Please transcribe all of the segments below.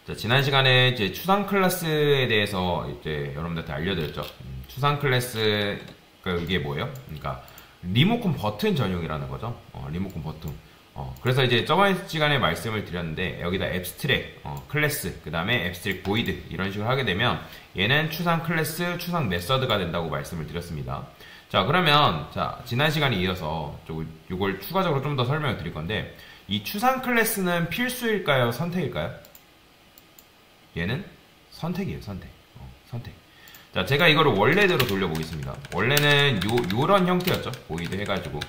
자, 지난 시간에 이제 추상 클래스에 대해서 이제 여러분들한테 알려드렸죠. 추상 클래스, 이게 뭐예요? 그러니까 리모컨 버튼 전용이라는 거죠. 리모컨 버튼. 그래서 이제 저번 시간에 말씀을 드렸는데 여기다 앱스트랙 클래스, 그 다음에 앱스트랙 보이드 이런 식으로 하게 되면 얘는 추상 클래스, 추상 메서드가 된다고 말씀을 드렸습니다. 자, 그러면 자, 지난 시간에 이어서 이걸 추가적으로 좀 더 설명을 드릴 건데 이 추상 클래스는 필수일까요? 선택일까요? 얘는 선택이에요. 선택. 선택. 자, 제가 이거를 원래대로 돌려보겠습니다. 원래는 요런 형태였죠. 보이드 해가지고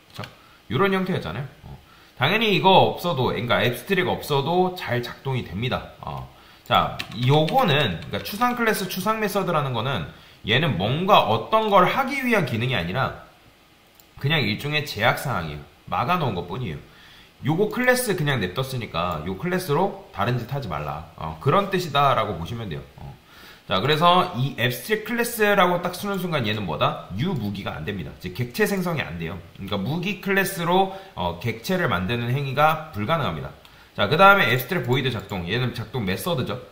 그쵸? 요런 형태였잖아요. 당연히 이거 없어도, 그러니까 앱스트랙 없어도 잘 작동이 됩니다. 자, 요거는 그러니까 추상 클래스, 추상 메서드라는 거는 얘는 뭔가 어떤 걸 하기 위한 기능이 아니라 그냥 일종의 제약 사항이에요. 막아놓은 것 뿐이에요. 요거 클래스 그냥 냅뒀으니까 요 클래스로 다른 짓 하지 말라. 그런 뜻이다 라고 보시면 돼요. 자, 그래서 이 앱스트랙 클래스라고 딱 쓰는 순간 얘는 뭐다? 뉴 무기가 안 됩니다. 즉 객체 생성이 안 돼요. 그러니까 무기 클래스로 객체를 만드는 행위가 불가능합니다. 자, 그 다음에 앱스트랙 보이드 작동. 얘는 작동 메서드죠.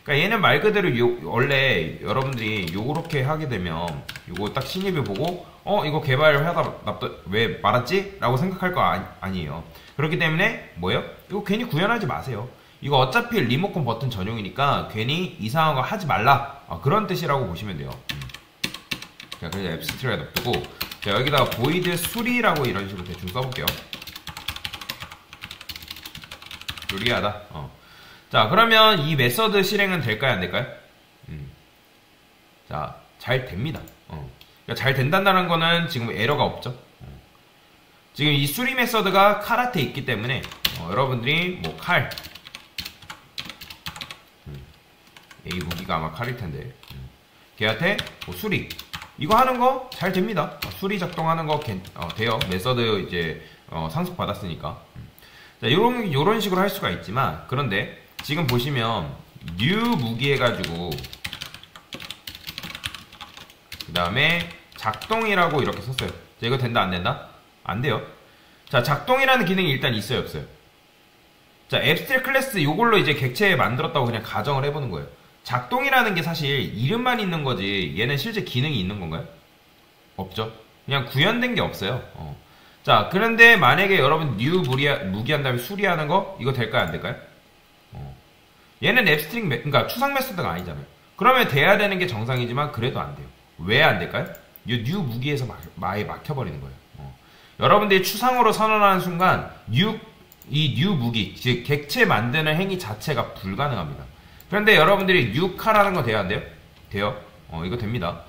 그러니까 얘는 말 그대로 원래 여러분들이 요렇게 하게 되면 요거 딱 신입을 보고 이거 개발하다 왜 말았지? 라고 생각할 거 아니에요. 그렇기 때문에 뭐예요? 이거 괜히 구현하지 마세요. 이거 어차피 리모컨 버튼 전용이니까 괜히 이상한 거 하지 말라. 그런 뜻이라고 보시면 돼요. 자, 그래서 앱스트랙에 놔두고 자, 여기다가 보이드 수리라고 이런 식으로 대충 써볼게요. 수리하다. 자, 그러면 이 메서드 실행은 될까요? 안 될까요? 자, 잘 됩니다. 그러니까 잘 된다는 거는 지금 에러가 없죠. 지금 이 수리 메서드가 칼한테 있기 때문에 여러분들이 뭐 칼 A 무기가 아마 칼일 텐데 걔한테 뭐 수리 이거 하는 거 잘 됩니다. 수리 작동하는 거 돼요. 메서드 이제 상속 받았으니까. 자, 요런 식으로 할 수가 있지만 그런데 지금 보시면 뉴 무기 해가지고 그 다음에 작동이라고 이렇게 썼어요. 자, 이거 된다 안 된다? 안 돼요. 자, 작동이라는 기능이 일단 있어요 없어요? 자, 앱스트랙 클래스 요걸로 이제 객체 만들었다고 그냥 가정을 해보는 거예요. 작동이라는 게 사실 이름만 있는 거지 얘는 실제 기능이 있는 건가요? 없죠. 그냥 구현된 게 없어요. 자, 그런데 만약에 여러분 뉴 무기 한 다음에 수리하는 거 이거 될까요 안 될까요? 얘는 앱스트랙 그러니까 추상 메소드가 아니잖아요. 그러면 돼야 되는 게 정상이지만 그래도 안 돼요. 왜 안 될까요? 이 뉴 무기에서 아예 막혀버리는 거예요. 여러분들이 추상으로 선언하는 순간 이 뉴 무기, 즉 객체 만드는 행위 자체가 불가능합니다. 그런데 여러분들이 뉴 칼하는 거 돼야 안 돼요? 돼요. 이거 됩니다.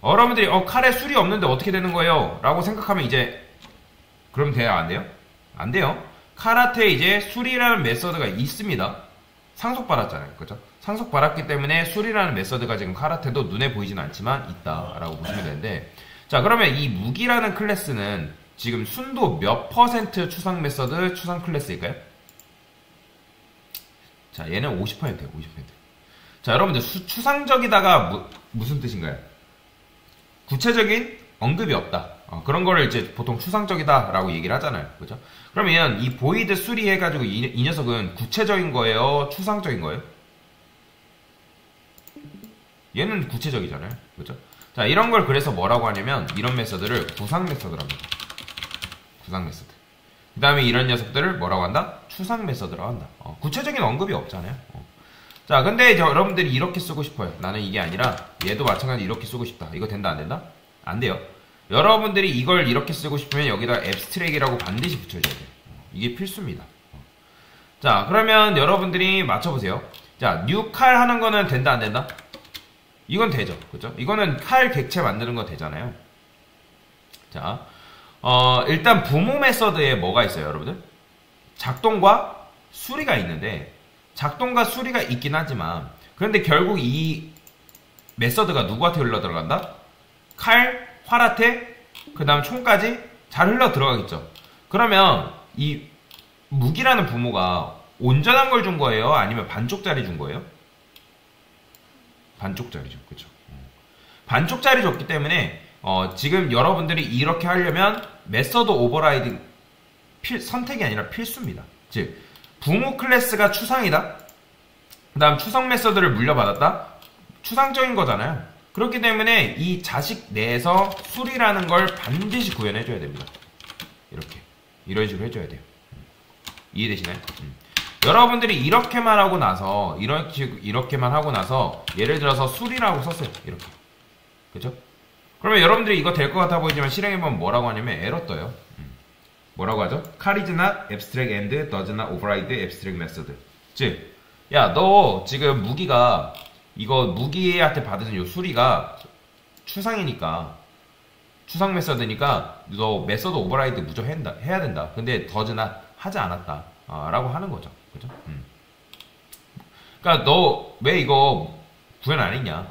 여러분들이 칼에 술이 없는데 어떻게 되는 거예요? 라고 생각하면 이제 그럼 돼야 안 돼요? 안 돼요. 칼한테 이제 술이라는 메서드가 있습니다. 상속받았잖아요. 그죠? 상속받았기 때문에 술이라는 메서드가 지금 칼한테도 눈에 보이진 않지만 있다라고 보시면 되는데 자, 그러면 이 무기라는 클래스는 지금 순도 몇 퍼센트 추상 메서드, 추상 클래스일까요? 자, 얘는 50%예요. 50%. 자, 여러분들 추상적이다가 무슨 뜻인가요? 구체적인 언급이 없다. 그런 거를 이제 보통 추상적이다라고 얘기를 하잖아요. 그죠? 그러면 이 보이드 수리해가지고 이 녀석은 구체적인 거예요? 추상적인 거예요? 얘는 구체적이잖아요. 그죠? 자, 이런 걸 그래서 뭐라고 하냐면 이런 메서드를 구상 메서드라고 합니다. 구상 메서드. 그 다음에 이런 녀석들을 뭐라고 한다? 추상 메서드라고 한다. 구체적인 언급이 없잖아요. 자, 근데 이제 여러분들이 이렇게 쓰고 싶어요. 나는 이게 아니라 얘도 마찬가지로 이렇게 쓰고 싶다. 이거 된다 안 된다? 안 돼요. 여러분들이 이걸 이렇게 쓰고 싶으면 여기다 앱스트랙이라고 반드시 붙여줘야 돼요. 이게 필수입니다. 자, 그러면 여러분들이 맞춰보세요. 자, 뉴 칼 하는 거는 된다 안 된다? 이건 되죠. 그죠? 이거는 칼 객체 만드는 거 되잖아요. 자, 일단 부모 메서드에 뭐가 있어요, 여러분들? 작동과 수리가 있는데 작동과 수리가 있긴 하지만 그런데 결국 이 메서드가 누구한테 흘러 들어간다? 칼, 활한테, 그 다음 총까지 잘 흘러 들어가겠죠. 그러면 이 무기라는 부모가 온전한 걸 준 거예요? 아니면 반쪽짜리 준 거예요? 반쪽짜리죠. 그쵸? 반쪽짜리 줬기 때문에 지금 여러분들이 이렇게 하려면 메서드 오버라이딩 선택이 아니라 필수입니다. 즉 부모 클래스가 추상이다. 그 다음 추상 메서드를 물려받았다. 추상적인 거잖아요. 그렇기 때문에 이 자식 내에서 술이라는 걸 반드시 구현해줘야 됩니다. 이렇게 이런 식으로 해줘야 돼요. 이해되시나요? 여러분들이 이렇게만 하고 나서 이렇게만 하고 나서 예를 들어서 술이라고 썼어요. 이렇게. 그죠? 그러면 여러분들이 이거 될 것 같아 보이지만 실행해보면 뭐라고 하냐면 에러 떠요. 뭐라고 하죠? Car is not abstract and does not override abstract method. 즉, 야, 너 지금 무기가 이거 무기한테 받은 요 수리가 추상이니까 추상 메서드니까 너 메서드 오버라이드 무조건 해야 된다. 근데 does not 하지 않았다. 라고 하는 거죠. 그죠? 그러니까 너 왜 이거 구현 안 했냐?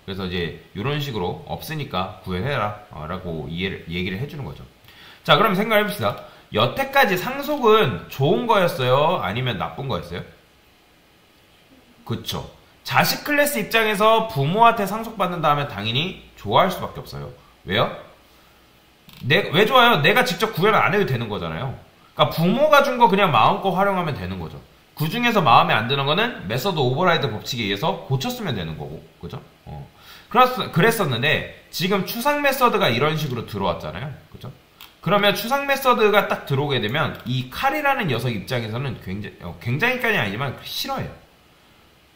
그래서 이제 이런 식으로 없으니까 구현해라. 라고 얘기를 해주는 거죠. 자, 그럼 생각해봅시다. 여태까지 상속은 좋은 거였어요? 아니면 나쁜 거였어요? 그쵸. 자식 클래스 입장에서 부모한테 상속받는다 하면 당연히 좋아할 수밖에 없어요. 왜요? 왜 좋아요? 내가 직접 구현을 안 해도 되는 거잖아요. 그러니까 부모가 준 거 그냥 마음껏 활용하면 되는 거죠. 그 중에서 마음에 안 드는 거는 메서드 오버라이드 법칙에 의해서 고쳤으면 되는 거고. 그죠? 그랬었는데 지금 추상 메서드가 이런 식으로 들어왔잖아요. 그죠? 그러면 추상 메서드가 딱 들어오게 되면 이 칼이라는 녀석 입장에서는 굉장히까지 아니지만 싫어해요.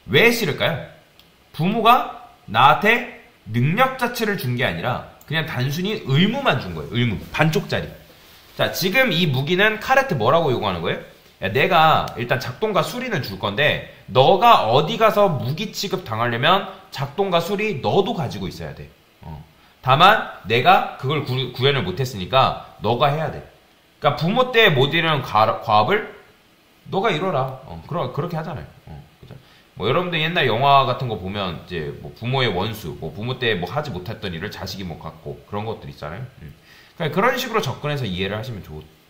왜 싫을까요? 부모가 나한테 능력 자체를 준 게 아니라 그냥 단순히 의무만 준 거예요. 의무. 반쪽짜리. 자, 지금 이 무기는 칼한테 뭐라고 요구하는 거예요? 야, 내가 일단 작동과 수리는 줄 건데 너가 어디 가서 무기 취급 당하려면 작동과 수리 너도 가지고 있어야 돼. 다만 내가 그걸 구현을 못했으니까 너가 해야 돼. 그러니까 부모 때 못 이루는 과업을 너가 이뤄라. 그렇게 하잖아요. 그죠? 뭐 여러분들 옛날 영화 같은 거 보면 이제 뭐 부모의 원수, 뭐 부모 때 뭐 하지 못했던 일을 자식이 못 갖고 그런 것들 있잖아요. 그러니까 그런 식으로 접근해서 이해를 하시면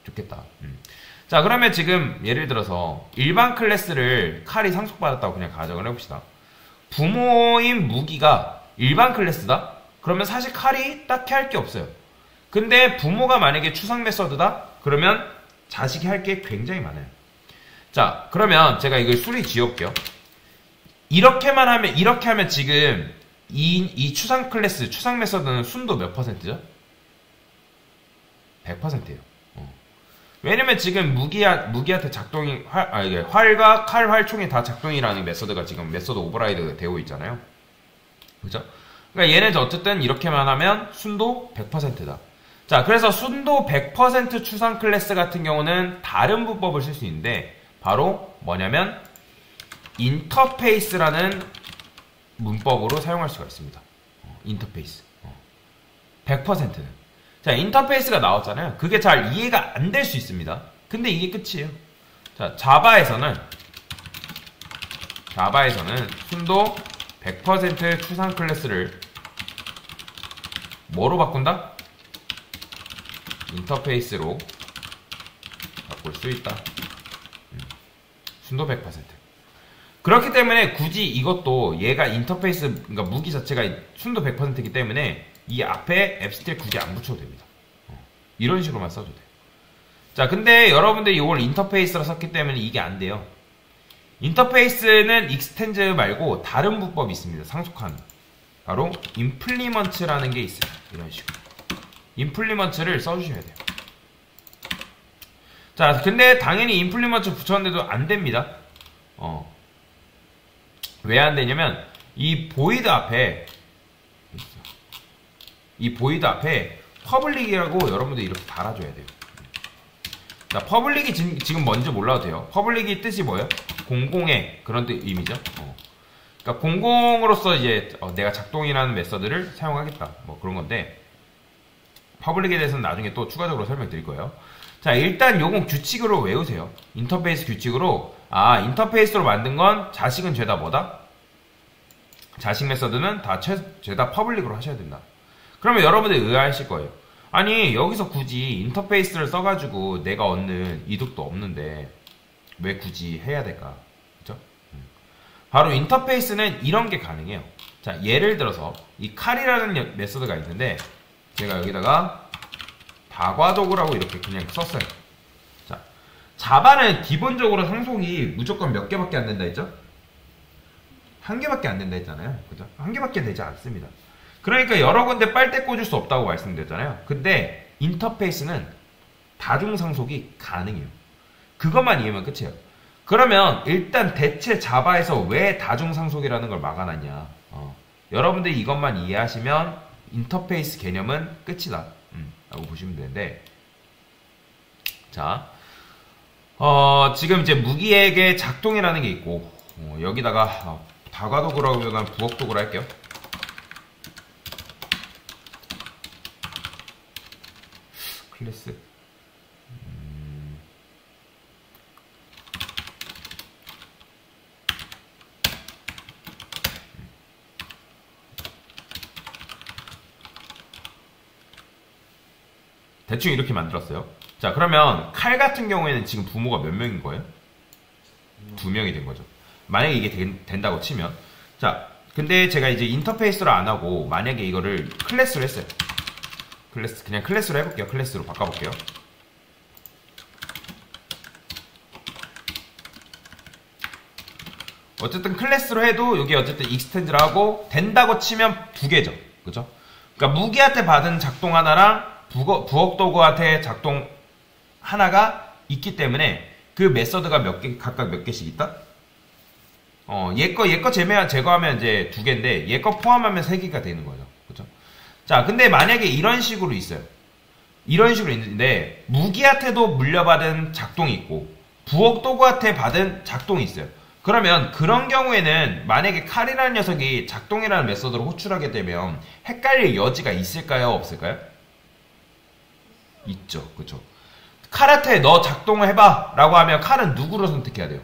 좋겠다. 자, 그러면 지금 예를 들어서 일반 클래스를 칼이 상속받았다고 그냥 가정을 해봅시다. 부모인 무기가 일반 클래스다? 그러면 사실 칼이 딱히 할 게 없어요. 근데 부모가 만약에 추상 메서드다? 그러면 자식이 할 게 굉장히 많아요. 자, 그러면 제가 이걸 수리 지어볼게요. 이렇게 하면 지금 이 추상 클래스, 추상 메서드는 순도 몇 %죠? 100%예요. 왜냐면 지금 무기한테 작동이, 활과 칼, 활총이 다 작동이라는 메서드가 지금 메서드 오버라이드가 되어 있잖아요. 그죠? 그러니까 얘는 어쨌든 이렇게만 하면 순도 100%다. 자, 그래서 순도 100% 추상 클래스 같은 경우는 다른 문법을 쓸 수 있는데 바로 뭐냐면 인터페이스라는 문법으로 사용할 수가 있습니다. 인터페이스. 100%는. 자, 인터페이스가 나왔잖아요. 그게 잘 이해가 안 될 수 있습니다. 근데 이게 끝이에요. 자, 자바에서는 순도 100% 추상 클래스를 뭐로 바꾼다? 인터페이스로 바꿀 수 있다. 순도 100%. 그렇기 때문에 굳이 이것도 얘가 인터페이스, 그러니까 무기 자체가 순도 100%이기 때문에 이 앞에 앱스트랙 굳이 안 붙여도 됩니다. 이런 식으로만 써도 돼요. 자, 근데 여러분들이 이걸 인터페이스로 썼기 때문에 이게 안 돼요. 인터페이스는 익스텐드 말고 다른 문법이 있습니다. 상속하는. 바로 임플리먼트라는 게 있어요. 이런 식으로. 임플리먼트를 써주셔야 돼요. 자, 근데 당연히 임플리먼트 붙였는데도 안 됩니다. 왜 안 되냐면 이 보이드 앞에 퍼블릭이라고 여러분들 이렇게 달아줘야 돼요. 자, 퍼블릭이 지금 뭔지 몰라도 돼요. 퍼블릭이 뜻이 뭐예요? 공공의 그런 의미죠. 그러니까 공공으로서 이제 내가 작동이라는 메서드를 사용하겠다. 뭐 그런 건데 퍼블릭에 대해서는 나중에 또 추가적으로 설명드릴 거예요. 자, 일단 요건 규칙으로 외우세요. 인터페이스 규칙으로 인터페이스로 만든 건 자식은 죄다 뭐다? 자식 메서드는 다 죄다 퍼블릭으로 하셔야 된다. 그러면 여러분들이 의아하실 거예요. 아니, 여기서 굳이 인터페이스를 써가지고 내가 얻는 이득도 없는데 왜 굳이 해야 될까? 그죠? 바로 인터페이스는 이런 게 가능해요. 자, 예를 들어서 이 칼이라는 메서드가 있는데 제가 여기다가 다과도구라고 이렇게 그냥 썼어요. 자, 자바는 기본적으로 상속이 무조건 몇 개밖에 안 된다 했죠? 한 개밖에 안 된다 했잖아요. 그죠? 한 개밖에 되지 않습니다. 그러니까 여러 군데 빨대 꽂을 수 없다고 말씀드렸잖아요. 근데 인터페이스는 다중상속이 가능해요. 그것만 이해하면 끝이에요. 그러면 일단 대체 자바에서 왜 다중상속이라는 걸 막아놨냐. 여러분들이 이것만 이해하시면 인터페이스 개념은 끝이다. 라고 보시면 되는데, 자, 지금 이제 무기에게 작동이라는 게 있고, 여기다가 다과도구라고 하면 부엌도구로 할게요. 클래스. 대충 이렇게 만들었어요. 자, 그러면 칼 같은 경우에는 지금 부모가 몇 명인 거예요? 2명이 된 거죠. 만약에 이게 된다고 치면. 자, 근데 제가 이제 인터페이스로 안 하고 만약에 이거를 클래스로 했어요. 그냥 클래스로 해볼게요. 클래스로 바꿔볼게요. 어쨌든 클래스로 해도 여기 어쨌든 익스텐드를 하고 된다고 치면 2개죠. 그죠? 그러니까 무기한테 받은 작동 하나랑 부엌도구한테 작동 하나가 있기 때문에 그 메서드가 각각 몇 개씩 있다? 얘 거 제거하면 이제 2개인데 얘 거 포함하면 3개가 되는 거죠. 그죠? 자, 근데 만약에 이런 식으로 있어요. 이런 식으로 있는데 무기한테도 물려받은 작동이 있고 부엌도구한테 받은 작동이 있어요. 그러면 그런 경우에는 만약에 칼이라는 녀석이 작동이라는 메서드로 호출하게 되면 헷갈릴 여지가 있을까요? 없을까요? 있죠. 그쵸? 칼한테 너 작동을 해봐 라고 하면 칼은 누구를 선택해야 돼요?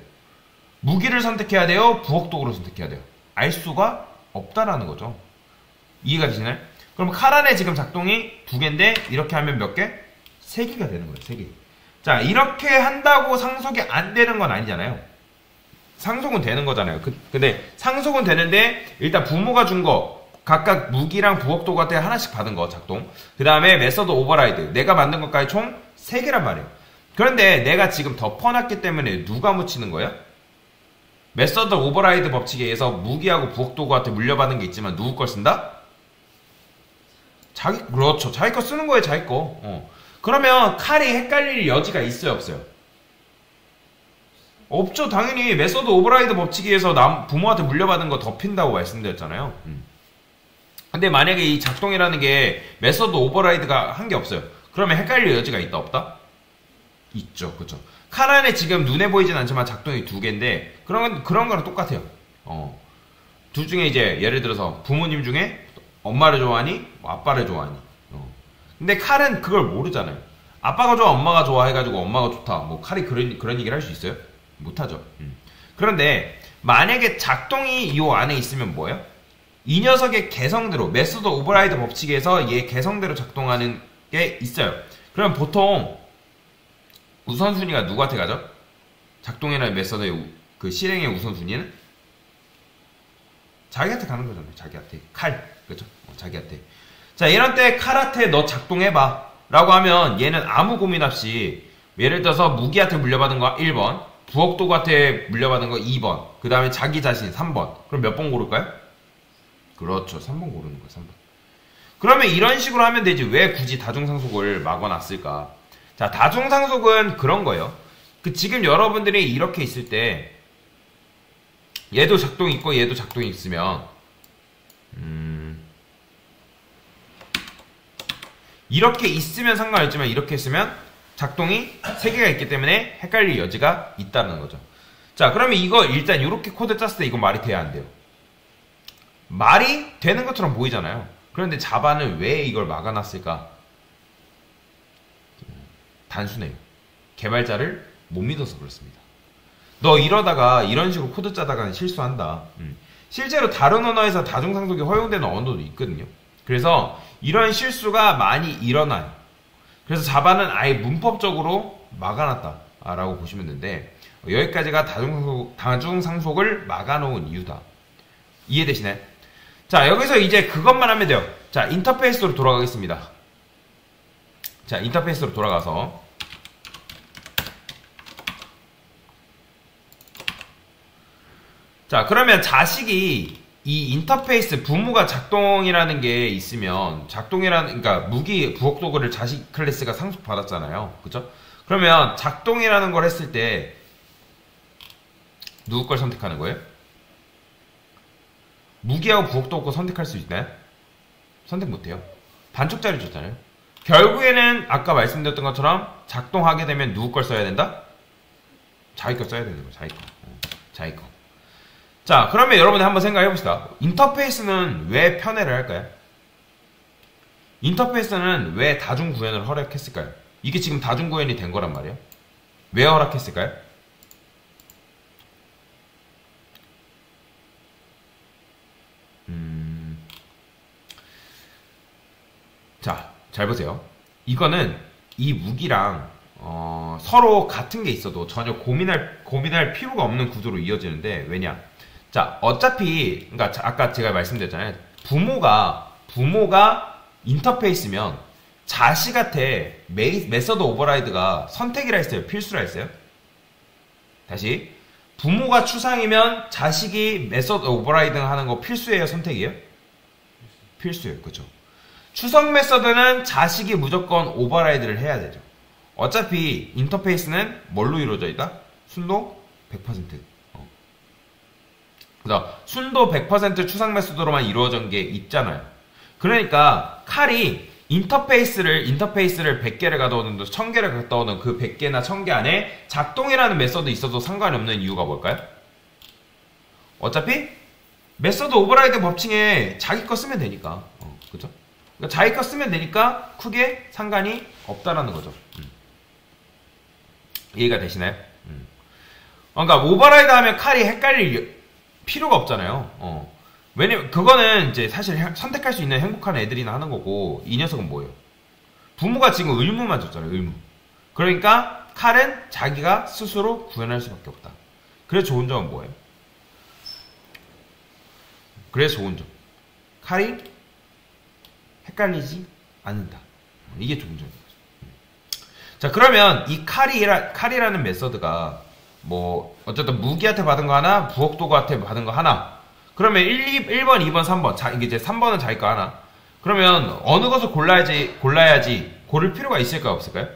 무기를 선택해야 돼요? 부엌도구를 선택해야 돼요? 알 수가 없다라는 거죠. 이해가 되시나요? 그럼 칼 안에 지금 작동이 2개인데 이렇게 하면 몇 개? 3개가 되는 거예요. 3개. 자, 이렇게 한다고 상속이 안 되는 건 아니잖아요. 상속은 되는 거잖아요. 근데 상속은 되는데 일단 부모가 준 거 각각 무기랑 부엌도구한테 하나씩 받은 거 작동. 그 다음에 메서드 오버라이드 내가 만든 것까지 총 3개란 말이에요. 그런데 내가 지금 덮어놨기 때문에 누가 묻히는 거예요? 메서드 오버라이드 법칙에 의해서 무기하고 부엌도구한테 물려받은 게 있지만 누구 걸 쓴다? 그렇죠. 자기 거 쓰는 거예요. 자기 거. 그러면 칼이 헷갈릴 여지가 있어요? 없어요? 없죠. 당연히 메서드 오버라이드 법칙에 의해서 부모한테 물려받은 거 덮인다고 말씀드렸잖아요. 근데 만약에 이 작동이라는 게 메서드 오버라이드가 한 게 없어요. 그러면 헷갈릴 여지가 있다 없다? 있죠. 그쵸. 칼 안에 지금 눈에 보이진 않지만 작동이 2개인데 그런 거랑 똑같아요. 둘 중에 이제 예를 들어서 부모님 중에 엄마를 좋아하니 아빠를 좋아하니. 근데 칼은 그걸 모르잖아요. 아빠가 좋아 엄마가 좋아 해가지고 엄마가 좋다 뭐 칼이 그런 얘기를 할 수 있어요? 못하죠. 그런데 만약에 작동이 이 안에 있으면 뭐예요? 이 녀석의 개성대로 메소드 오버라이드 법칙에서 얘 개성대로 작동하는 게 있어요. 그럼 보통 우선순위가 누구한테 가죠? 작동이라는 메소드의 그 실행의 우선순위는 자기한테 가는 거잖아요. 자기한테. 칼. 그죠? 자기한테. 자, 이런 때 칼한테 너 작동해봐 라고 하면 얘는 아무 고민 없이 예를 들어서 무기한테 물려받은 거 1번, 부엌도구한테 물려받은 거 2번, 그 다음에 자기 자신 3번. 그럼 몇 번 고를까요? 그렇죠. 3번 고르는 거예요. 3번. 그러면 이런 식으로 하면 되지 왜 굳이 다중상속을 막아놨을까? 자, 다중상속은 그런 거예요. 지금 여러분들이 이렇게 있을 때 얘도 작동이 있고 얘도 작동이 있으면 이렇게 있으면 상관없지만 이렇게 있으면 작동이 3개가 있기 때문에 헷갈릴 여지가 있다는 거죠. 자, 그러면 이거 일단 이렇게 코드 짰을 때 이거 말이 돼야 안 돼요? 말이 되는 것처럼 보이잖아요. 그런데 자바는 왜 이걸 막아놨을까? 단순해요. 개발자를 못 믿어서 그렇습니다. 너 이러다가 이런 식으로 코드 짜다가 실수한다. 실제로 다른 언어에서 다중상속이 허용되는 언어도 있거든요. 그래서 이런 실수가 많이 일어나요. 그래서 자바는 아예 문법적으로 막아놨다라고 보시면 되는데 여기까지가 다중상속을 막아놓은 이유다. 이해되시나요? 자, 여기서 이제 그것만 하면 돼요. 자, 인터페이스로 돌아가겠습니다. 자, 인터페이스로 돌아가서 자, 그러면 자식이 이 인터페이스 부모가 작동이라는 게 있으면 그러니까 무기 부엌 도구를 자식 클래스가 상속받았잖아요. 그죠? 그러면 작동이라는 걸 했을 때 누구 걸 선택하는 거예요? 무기하고 부엌 도구 선택할 수 있나요? 선택 못해요. 반쪽짜리 줬잖아요. 결국에는 아까 말씀드렸던 것처럼 작동하게 되면 누구 걸 써야 된다? 자기 거 써야 되는 거예요. 자기 거. 자기 거. 자, 그러면 여러분이 한번 생각해 봅시다. 인터페이스는 왜 편애를 할까요? 인터페이스는 왜 다중구현을 허락했을까요? 이게 지금 다중구현이 된 거란 말이에요. 왜 허락했을까요? 자, 잘 보세요. 이거는 이 무기랑 서로 같은 게 있어도 전혀 고민할 필요가 없는 구조로 이어지는데 왜냐? 자, 어차피 그러니까 아까 제가 말씀드렸잖아요. 부모가 인터페이스면 자식한테 메서드 오버라이드가 선택이라 했어요? 필수라 했어요? 다시 부모가 추상이면 자식이 메서드 오버라이드 하는 거 필수예요? 선택이에요? 필수예요. 그쵸? 추상 메서드는 자식이 무조건 오버라이드를 해야 되죠. 어차피 인터페이스는 뭘로 이루어져 있다? 순도 100%. 그래서 순도 100% 추상 메소드로만 이루어진 게 있잖아요. 그러니까 칼이 인터페이스를 100개를 가져오든 1000개를 갖다 오든 그 100개나 1000개 안에 작동이라는 메소드 있어도 상관이 없는 이유가 뭘까요? 어차피 메소드 오버라이드 법칙에 자기 거 쓰면 되니까. 그죠? 그러니까 자기 거 쓰면 되니까 크게 상관이 없다라는 거죠. 이해가 되시나요? 그러니까 오버라이드 하면 칼이 헷갈릴 필요가 없잖아요. 왜냐면 그거는 이제 사실 선택할 수 있는 행복한 애들이나 하는 거고 이 녀석은 뭐예요? 부모가 지금 의무만 줬잖아요. 의무. 그러니까 칼은 자기가 스스로 구현할 수밖에 없다. 그래서 좋은 점은 뭐예요? 그래서 좋은 점. 칼이 헷갈리지 않는다. 이게 좋은 점인 거죠. 자, 그러면 이 칼이라는 메서드가 뭐 어쨌든 무기한테 받은 거 하나, 부엌 도구한테 받은 거 하나. 그러면 1번, 2번, 3번. 이게 이제 3번은 자기 거 하나. 그러면 어느 것을 골라야지 고를 필요가 있을까요, 없을까요?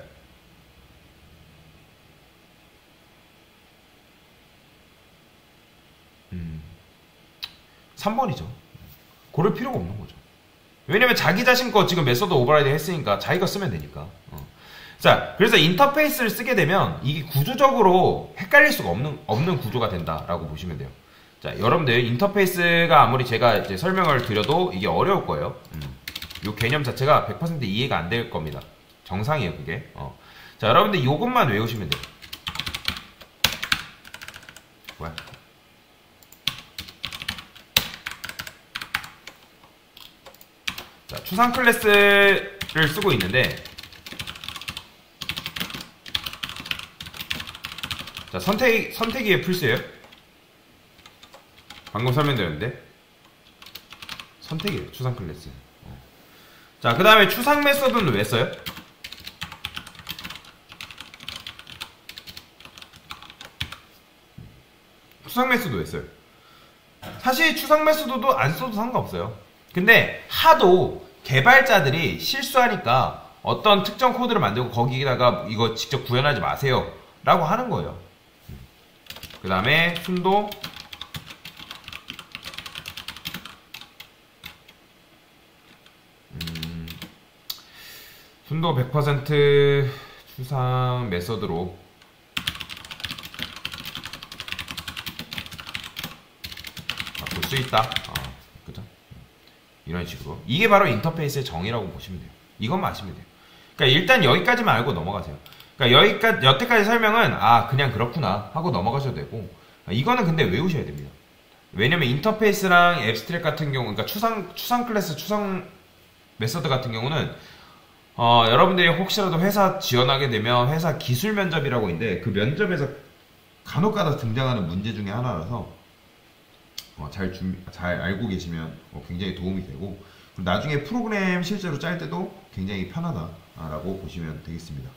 3번이죠. 고를 필요가 없는 거죠. 왜냐면 자기 자신 거 지금 메소드 오버라이드 했으니까 자기가 쓰면 되니까. 자, 그래서 인터페이스를 쓰게 되면 이게 구조적으로 헷갈릴 수가 없는 구조가 된다라고 보시면 돼요. 자, 여러분들 인터페이스가 아무리 제가 이제 설명을 드려도 이게 어려울 거예요. 이 개념 자체가 100% 이해가 안 될 겁니다. 정상이에요, 그게. 자, 여러분들 이것만 외우시면 돼요. 뭐야? 자, 추상 클래스를 쓰고 있는데 자, 선택이 필수예요. 방금 설명드렸는데 선택이에요. 추상 클래스. 자, 그 다음에 추상 메소드는 왜 써요? 추상 메소드 왜 써요? 사실 추상 메소드도 안 써도 상관없어요. 근데 하도 개발자들이 실수하니까 어떤 특정 코드를 만들고 거기다가 이거 직접 구현하지 마세요 라고 하는 거예요. 그 다음에 순도 순도 100% 추상 메서드로 볼 수 있다. 그죠? 이런 식으로. 이게 바로 인터페이스의 정의라고 보시면 돼요. 이것만 아시면 돼요. 그러니까 일단 여기까지만 알고 넘어가세요. 그러니까 여태까지 설명은 그냥 그렇구나 하고 넘어가셔도 되고, 이거는 근데 외우셔야 됩니다. 왜냐면 인터페이스랑 앱스트랙 같은 경우, 그러니까 추상 클래스, 추상 메서드 같은 경우는 여러분들이 혹시라도 회사 지원하게 되면 회사 기술 면접이라고 있는데 그 면접에서 간혹가다 등장하는 문제 중에 하나라서 잘 알고 계시면 굉장히 도움이 되고, 그리고 나중에 프로그램 실제로 짤 때도 굉장히 편하다라고 보시면 되겠습니다.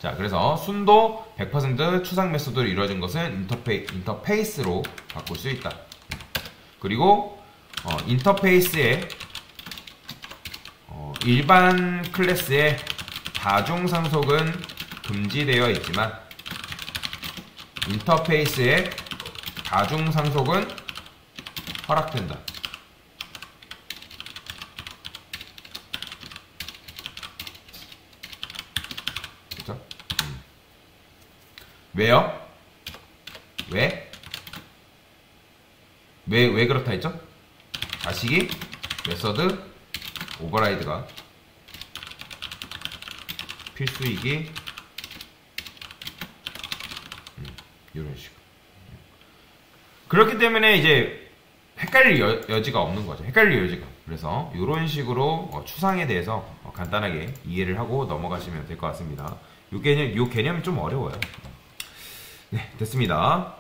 자, 그래서 순도 100% 추상 메소드로 이루어진 것은 인터페이스로 바꿀 수 있다. 그리고 인터페이스에 일반 클래스의 다중 상속은 금지되어 있지만 인터페이스의 다중 상속은 허락된다. 그렇죠? 왜요? 왜 그렇다 했죠? 자식이 메서드 오버라이드가 필수이기 이런 식으로. 그렇기 때문에 이제 헷갈릴 여지가 없는 거죠. 헷갈릴 여지가. 그래서 이런 식으로 추상에 대해서 간단하게 이해를 하고 넘어가시면 될 것 같습니다. 요 개념이 좀 어려워요. 네, 됐습니다.